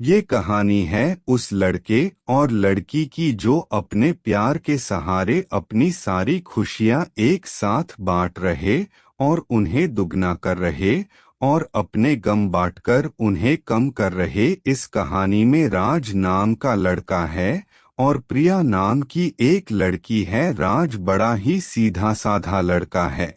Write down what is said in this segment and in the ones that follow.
ये कहानी है उस लड़के और लड़की की जो अपने प्यार के सहारे अपनी सारी खुशियां एक साथ बांट रहे और उन्हें दुगना कर रहे और अपने गम बांटकर उन्हें कम कर रहे। इस कहानी में राज नाम का लड़का है और प्रिया नाम की एक लड़की है। राज बड़ा ही सीधा साधा लड़का है।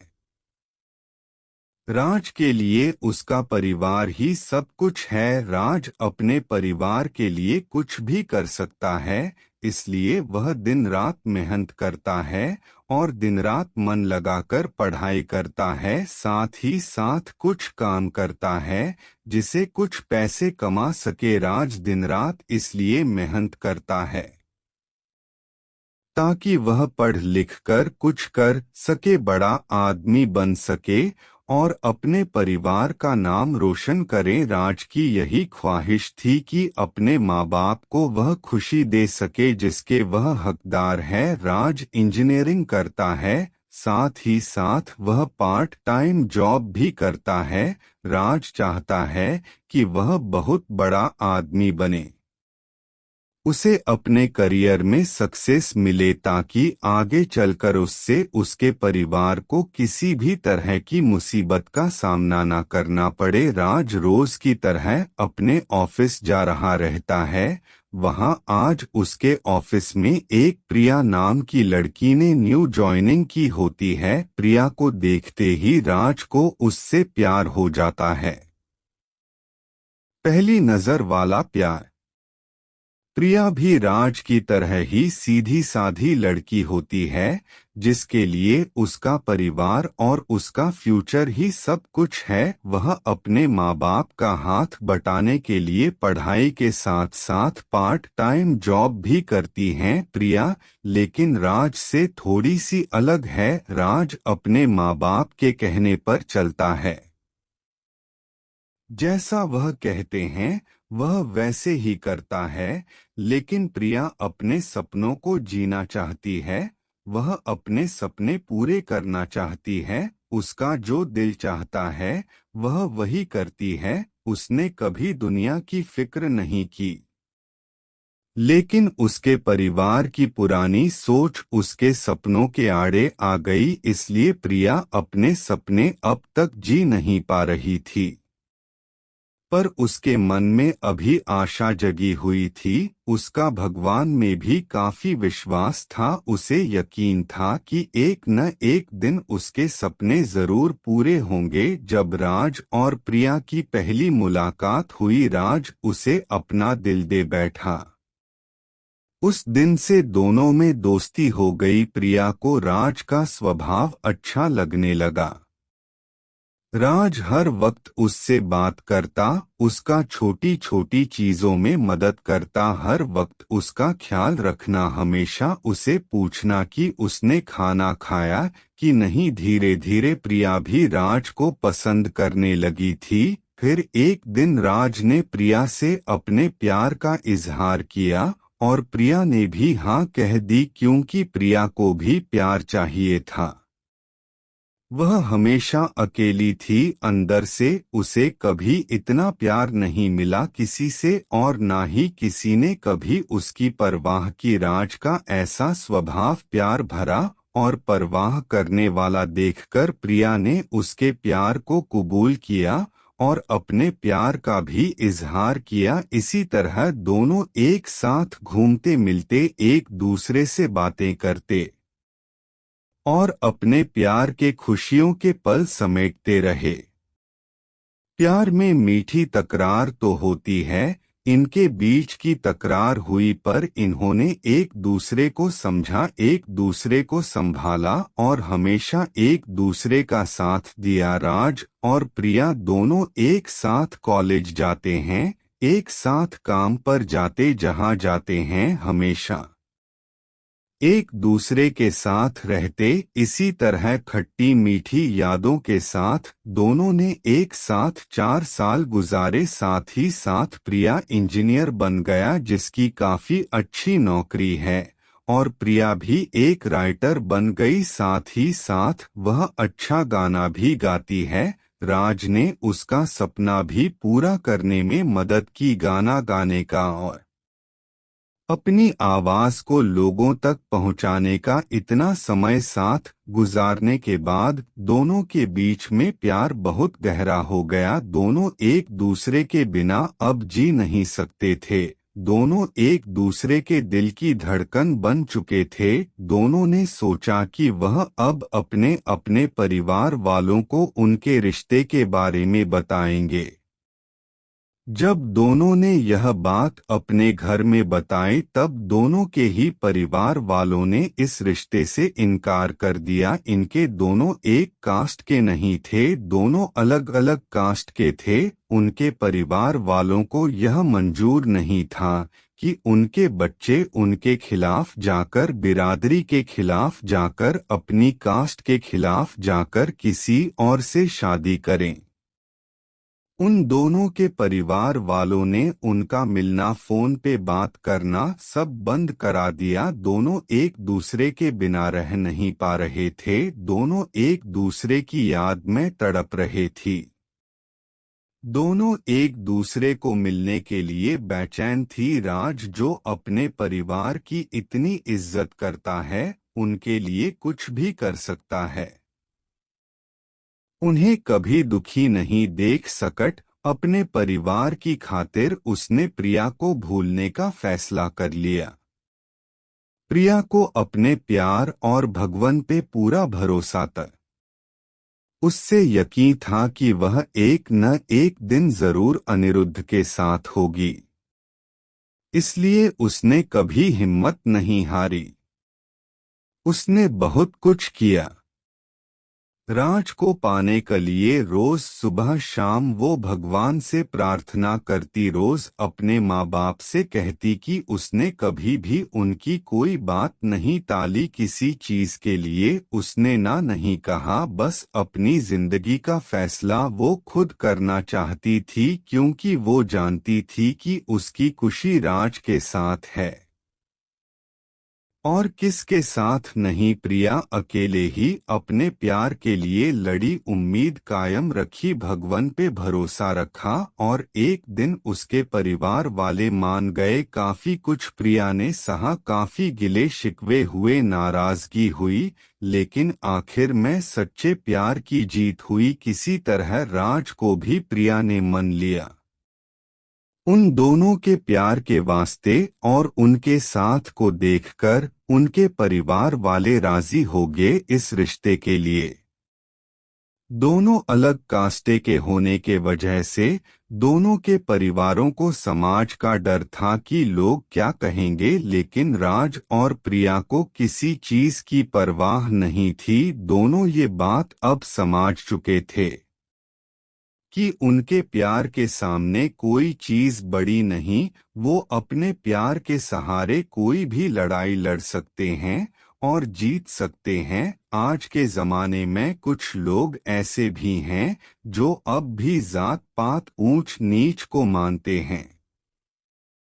राज के लिए उसका परिवार ही सब कुछ है। राज अपने परिवार के लिए कुछ भी कर सकता है, इसलिए वह दिन रात मेहनत करता है और दिन रात मन लगाकर पढ़ाई करता है, साथ ही साथ कुछ काम करता है जिसे कुछ पैसे कमा सके। राज दिन रात इसलिए मेहनत करता है ताकि वह पढ़ लिख कर कुछ कर सके, बड़ा आदमी बन सके और अपने परिवार का नाम रोशन करे। राज की यही ख्वाहिश थी कि अपने माँ बाप को वह खुशी दे सके जिसके वह हकदार है। राज इंजीनियरिंग करता है, साथ ही साथ वह पार्ट टाइम जॉब भी करता है। राज चाहता है कि वह बहुत बड़ा आदमी बने, उसे अपने करियर में सक्सेस मिले ताकि आगे चलकर उससे उसके परिवार को किसी भी तरह की मुसीबत का सामना न करना पड़े। राज रोज की तरह अपने ऑफिस जा रहा रहता है। वहां आज उसके ऑफिस में एक प्रिया नाम की लड़की ने न्यू ज्वाइनिंग की होती है। प्रिया को देखते ही राज को उससे प्यार हो जाता है। पहली नजर वाला प्यार। प्रिया भी राज की तरह ही सीधी साधी लड़की होती है जिसके लिए उसका परिवार और उसका फ्यूचर ही सब कुछ है। वह अपने माँ बाप का हाथ बटाने के लिए पढ़ाई के साथ साथ पार्ट टाइम जॉब भी करती हैं प्रिया, लेकिन राज से थोड़ी सी अलग है। राज अपने माँ बाप के कहने पर चलता है, जैसा वह कहते हैं वह वैसे ही करता है। लेकिन प्रिया अपने सपनों को जीना चाहती है, वह अपने सपने पूरे करना चाहती है। उसका जो दिल चाहता है वह वही करती है। उसने कभी दुनिया की फिक्र नहीं की, लेकिन उसके परिवार की पुरानी सोच उसके सपनों के आड़े आ गई, इसलिए प्रिया अपने सपने अब तक जी नहीं पा रही थी। पर उसके मन में अभी आशा जगी हुई थी। उसका भगवान में भी काफी विश्वास था। उसे यकीन था कि एक न एक दिन उसके सपने जरूर पूरे होंगे। जब राज और प्रिया की पहली मुलाकात हुई, राज उसे अपना दिल दे बैठा। उस दिन से दोनों में दोस्ती हो गई। प्रिया को राज का स्वभाव अच्छा लगने लगा। राज हर वक्त उससे बात करता, उसका छोटी छोटी चीजों में मदद करता, हर वक्त उसका ख्याल रखना, हमेशा उसे पूछना कि उसने खाना खाया कि नहीं। धीरे धीरे प्रिया भी राज को पसंद करने लगी थी। फिर एक दिन राज ने प्रिया से अपने प्यार का इजहार किया और प्रिया ने भी हाँ कह दी, क्योंकि प्रिया को भी प्यार चाहिए था। वह हमेशा अकेली थी अंदर से, उसे कभी इतना प्यार नहीं मिला किसी से और ना ही किसी ने कभी उसकी परवाह की। राज का ऐसा स्वभाव प्यार भरा और परवाह करने वाला देखकर प्रिया ने उसके प्यार को कबूल किया और अपने प्यार का भी इजहार किया। इसी तरह दोनों एक साथ घूमते मिलते, एक दूसरे से बातें करते और अपने प्यार के खुशियों के पल समेटते रहे। प्यार में मीठी तकरार तो होती है, इनके बीच की तकरार हुई पर इन्होंने एक दूसरे को समझा, एक दूसरे को संभाला और हमेशा एक दूसरे का साथ दिया। राज और प्रिया दोनों एक साथ कॉलेज जाते हैं, एक साथ काम पर जाते, जहां जाते हैं हमेशा एक दूसरे के साथ रहते। इसी तरह खट्टी मीठी यादों के साथ दोनों ने एक साथ 4 साल गुजारे। साथ ही साथ प्रिया इंजीनियर बन गया जिसकी काफी अच्छी नौकरी है और प्रिया भी एक राइटर बन गई। साथ ही साथ वह अच्छा गाना भी गाती है। राज ने उसका सपना भी पूरा करने में मदद की। गाना गाने का और अपनी आवाज को लोगों तक पहुंचाने का इतना समय साथ गुजारने के बाद दोनों के बीच में प्यार बहुत गहरा हो गया। दोनों एक दूसरे के बिना अब जी नहीं सकते थे। दोनों एक दूसरे के दिल की धड़कन बन चुके थे। दोनों ने सोचा कि वह अब अपने अपने परिवार वालों को उनके रिश्ते के बारे में बताएंगे। जब दोनों ने यह बात अपने घर में बताई तब दोनों के ही परिवार वालों ने इस रिश्ते से इनकार कर दिया। इनके दोनों एक कास्ट के नहीं थे, दोनों अलग अलग कास्ट के थे। उनके परिवार वालों को यह मंजूर नहीं था कि उनके बच्चे उनके खिलाफ जाकर, बिरादरी के खिलाफ जाकर, अपनी कास्ट के खिलाफ जाकर किसी और से शादी करें। उन दोनों के परिवार वालों ने उनका मिलना, फोन पे बात करना सब बंद करा दिया। दोनों एक दूसरे के बिना रह नहीं पा रहे थे। दोनों एक दूसरे की याद में तड़प रहे थी। दोनों एक दूसरे को मिलने के लिए बेचैन थी। राज जो अपने परिवार की इतनी इज्जत करता है, उनके लिए कुछ भी कर सकता है। उन्हें कभी दुखी नहीं देख सकट। अपने परिवार की खातिर उसने प्रिया को भूलने का फैसला कर लिया। प्रिया को अपने प्यार और भगवान पे पूरा भरोसा था। उससे यकीन था कि वह एक न एक दिन जरूर अनिरुद्ध के साथ होगी। इसलिए उसने कभी हिम्मत नहीं हारी। उसने बहुत कुछ किया। राज को पाने के लिए रोज सुबह शाम वो भगवान से प्रार्थना करती। रोज अपने माँ बाप से कहती कि उसने कभी भी उनकी कोई बात नहीं टाली। किसी चीज के लिए उसने ना नहीं कहा। बस अपनी जिंदगी का फैसला वो खुद करना चाहती थी, क्योंकि वो जानती थी कि उसकी खुशी राज के साथ है और किसके साथ नहीं। प्रिया अकेले ही अपने प्यार के लिए लड़ी, उम्मीद कायम रखी, भगवान पे भरोसा रखा और एक दिन उसके परिवार वाले मान गए। काफी कुछ प्रिया ने सहा, काफी गिले शिकवे हुए, नाराजगी हुई, लेकिन आखिर में सच्चे प्यार की जीत हुई। किसी तरह राज को भी प्रिया ने मन लिया। उन दोनों के प्यार के वास्ते और उनके साथ को देखकर उनके परिवार वाले राजी हो गए इस रिश्ते के लिए। दोनों अलग कास्टे के होने के वजह से दोनों के परिवारों को समाज का डर था कि लोग क्या कहेंगे, लेकिन राज और प्रिया को किसी चीज की परवाह नहीं थी। दोनों ये बात अब समझ चुके थे कि उनके प्यार के सामने कोई चीज बड़ी नहीं। वो अपने प्यार के सहारे कोई भी लड़ाई लड़ सकते हैं और जीत सकते हैं। आज के जमाने में कुछ लोग ऐसे भी हैं जो अब भी जात पात ऊंच नीच को मानते हैं।